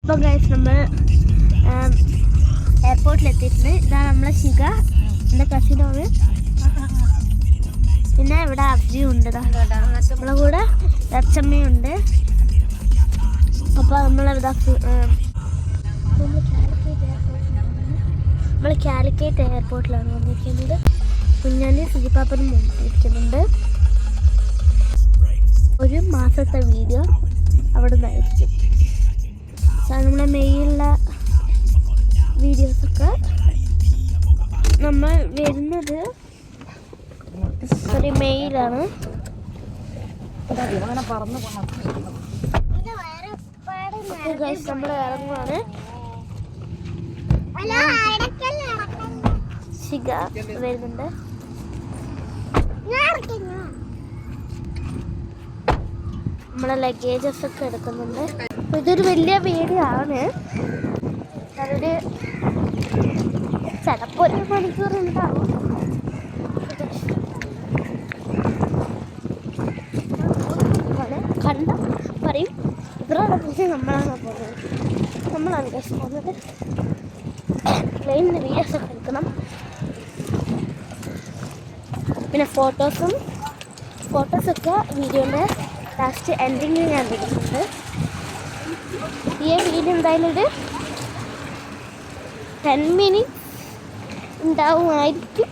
അപ്പോൾ ഗൈസ് നമ്മൾ എയർപോർട്ടിലെത്തിയിട്ടുണ്ട്. ഇതാണ് നമ്മളെ ശിഖ, എൻ്റെ കസിനാണ്. പിന്നെ ഇവിടെ അബ്ജി ഉണ്ട്, നമ്മളെ കൂടെ അച്ചമ്മയുണ്ട്. അപ്പോൾ നമ്മളിവിടെ നമ്മൾ കാലിക്കറ്റ് എയർപോർട്ടിലാണ് വന്നിരിക്കുന്നത്. കുഞ്ഞാലി സുജിപ്പാപ്പനും ഇരിക്കുന്നുണ്ട്. ഒരു മാസത്തെ വീഡിയോ അവിടെ നിന്നായിരിക്കും. നമ്മളെ മെയിലുള്ള വീഡിയോസൊക്കെ നമ്മൾ വരുന്നത് മെയിലാണ്. നമ്മൾ ഇറങ്ങുവാണ്. ശിഖ വരുന്നുണ്ട്. നമ്മളെ ലഗേജസ് ഒക്കെ എടുക്കുന്നുണ്ട്. ഇതൊരു വലിയ വീഡിയോ ആണ്. അതൊരു ചിലപ്പോൾ 1 മണിക്കൂർ ഉണ്ടാവും. കണ്ട പറയും ഇവരാണ് പോകുന്നത്, നമ്മളാണ് പോകുന്നത്. നമ്മളാണ് കേസ് പോകുന്നത്. പ്ലെയിനിന് വീഡിയോസ് ഒക്കെ എടുക്കണം. പിന്നെ ഫോട്ടോസൊക്കെ വീഡിയോൻ്റെ ലാസ്റ്റ് എൻഡിങ്ങിൽ ഞാൻ എടുക്കുന്നുണ്ട്. ഈ വീഡിയോ എന്തായാലും ഒരു 10 മിനിറ്റ് ഉണ്ടാവുമായിരിക്കും.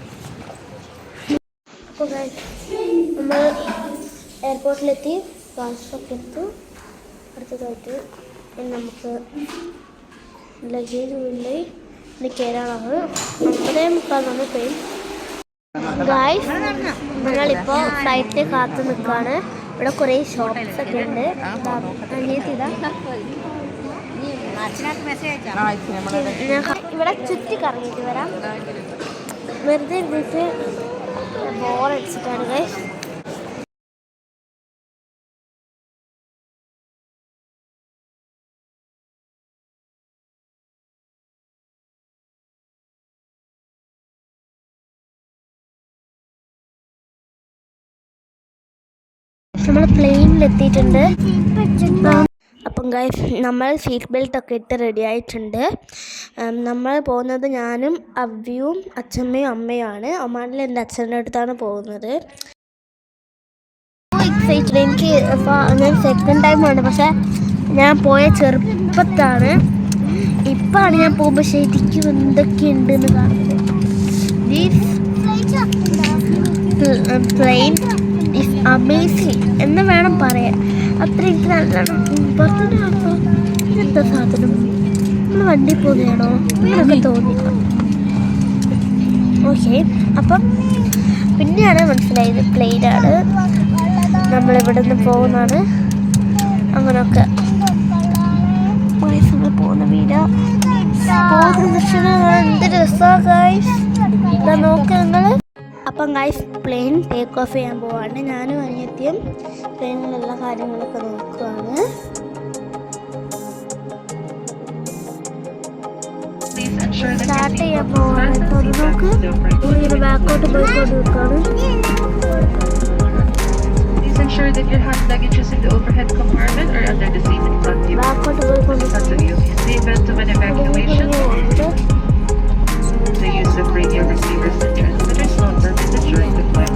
അപ്പോൾ നമ്മൾ എയർപോർട്ടിലെത്തി, പാസ്പോർട്ട് എടുത്തു. അടുത്തതായിട്ട് നമുക്ക് ലഗേജ് ഉള്ളിൽ കയറാനാണ്. 9:30 ട്രെയിൻ. ഗായ്സ്, ഞങ്ങളിപ്പോൾ ഫ്ലൈറ്റ് കാത്തു നിൽക്കുകയാണ്. ഇവിടെ കുറേ ഷോപ്സ് ഒക്കെ ഉണ്ട്. ഇവിടെ ചുറ്റി കറങ്ങിയിട്ട് വരാം. വെറുതെ ഇരുന്നിട്ട് ബോറടിച്ചിട്ടാണ് ഗൈസ്. നമ്മൾ പ്ലെയിനിലെത്തിയിട്ടുണ്ട്. അപ്പം ഗൈസ്, നമ്മൾ സീറ്റ് ബെൽറ്റ് ഒക്കെ ഇട്ട് റെഡി ആയിട്ടുണ്ട്. നമ്മൾ പോകുന്നത് ഞാനും അവ്യയും അച്ഛമ്മയും അമ്മയുമാണ്. ഒമാനിൽ എൻ്റെ അച്ഛൻ്റെ അടുത്താണ് പോകുന്നത്. എക്സൈറ്റഡ്. ഞാൻ സെക്കൻഡ് ടൈമാണ്, പക്ഷേ ഞാൻ പോയ ചെറുപ്പത്താണ്. ഇപ്പാണ് ഞാൻ പോകുമ്പോൾ ശരിക്കും എന്തൊക്കെയുണ്ടെന്ന് കാണുന്നത്. പ്ലെയിൻ ഇസ് അമേസിങ് എന്ന് വേണം പറയാൻ. അത്ര എനിക്ക് നല്ലോണം ഇതെന്താ സാധനം, നമ്മൾ വണ്ടി പോകുന്നതാണോ അങ്ങനെയൊക്കെ തോന്നി. ഓക്കെ, അപ്പം പിന്നെയാണ് മനസ്സിലായത് പ്ലെയിനാണ്. നമ്മളിവിടെ നിന്ന് പോകുന്നതാണ്. അങ്ങനെയൊക്കെ നമ്മൾ പോകുന്ന വീട് എന്ത് രസമാണ് ഗൈസ്. ഇതാ നോക്ക് നിങ്ങൾ. അപ്പം ഗൈസ്, പ്ലെയിൻ ടേക്ക് ഓഫ് ചെയ്യാൻ പോവാണ്. ഞാനും അനിയത്തിയും പ്ലെയിനിലുള്ള കാര്യങ്ങളൊക്കെ നോക്കുകയാണ്. സ്റ്റാർട്ട് ചെയ്യാൻ പോവാണ്. നോക്ക്, ഇങ്ങനെ ബാക്കോട്ട് പോയിക്കൊണ്ട് നിൽക്കുകയാണ്. Ensure that your hand luggage is in the overhead compartment or under the seat in front of you. Because of you. In the event of an evacuation, the use of radio receivers and transmitters not permitted during the flight.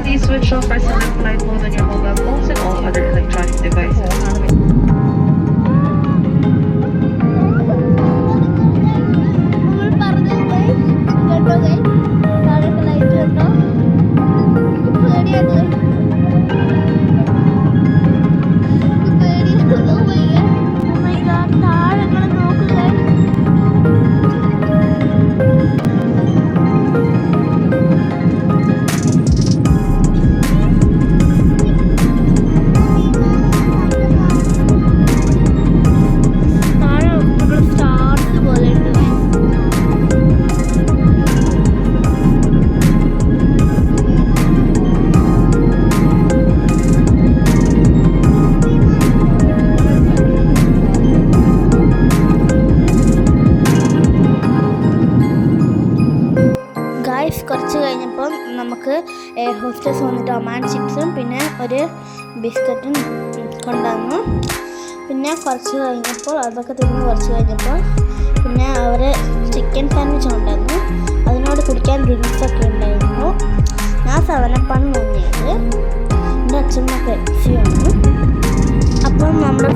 Please switch off or select flight mode on your mobile phones and all other electronic devices. കുറച്ച് കഴിഞ്ഞപ്പോൾ നമുക്ക് air hostess വന്നിട്ട് Oman ചിപ്സും പിന്നെ ഒരു ബിസ്ക്കറ്റും കൊണ്ടുവന്നു. പിന്നെ കുറച്ച് കഴിഞ്ഞപ്പോൾ അതൊക്കെ തിന്ന് കുറച്ച് കഴിഞ്ഞപ്പോൾ പിന്നെ അവർ ചിക്കൻ സാൻഡ്വിച്ച് ഉണ്ടായിരുന്നു. അതിനോട് കുടിക്കാൻ ഡ്രിങ്ക്സൊക്കെ ഉണ്ടായിരുന്നു. ഞാൻ 7-അപ്പാണ് വാങ്ങിയത്. എൻ്റെ അച്ഛമ്മ പെപ്സി വന്നു. അപ്പം നമ്മുടെ